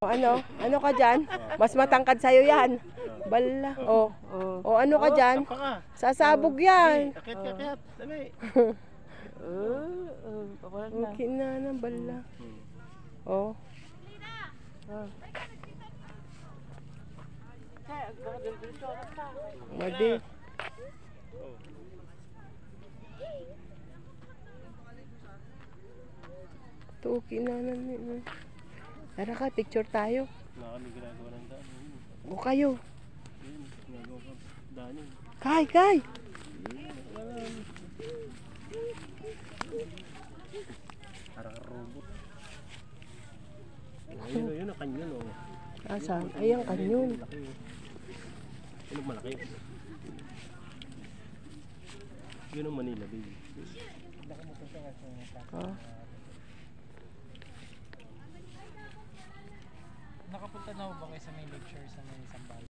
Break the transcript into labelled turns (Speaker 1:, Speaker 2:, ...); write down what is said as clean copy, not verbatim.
Speaker 1: Ano? Ano ka dyan? Mas matangkad sa'yo yan. Bala. O ano ka dyan? Sasabog yan.
Speaker 2: Akit. Dali.
Speaker 1: Okay na ng bala. O. Madi. Tuki na namin. Tara ka, picture tayo.
Speaker 2: Wala kami ginagawa ng daan.
Speaker 1: O kayo.
Speaker 2: Ayun, ginagawa ka daan yun.
Speaker 1: Kay!
Speaker 2: Parang robot. Ayun ang kanyon oh.
Speaker 1: Asan? Ay, ang kanyon.
Speaker 2: Malaki oh. Yun ang malaki. Yun ang Manila Bay.
Speaker 3: Nakapunta na ho ba kayo sa may lecture sa may Sambal?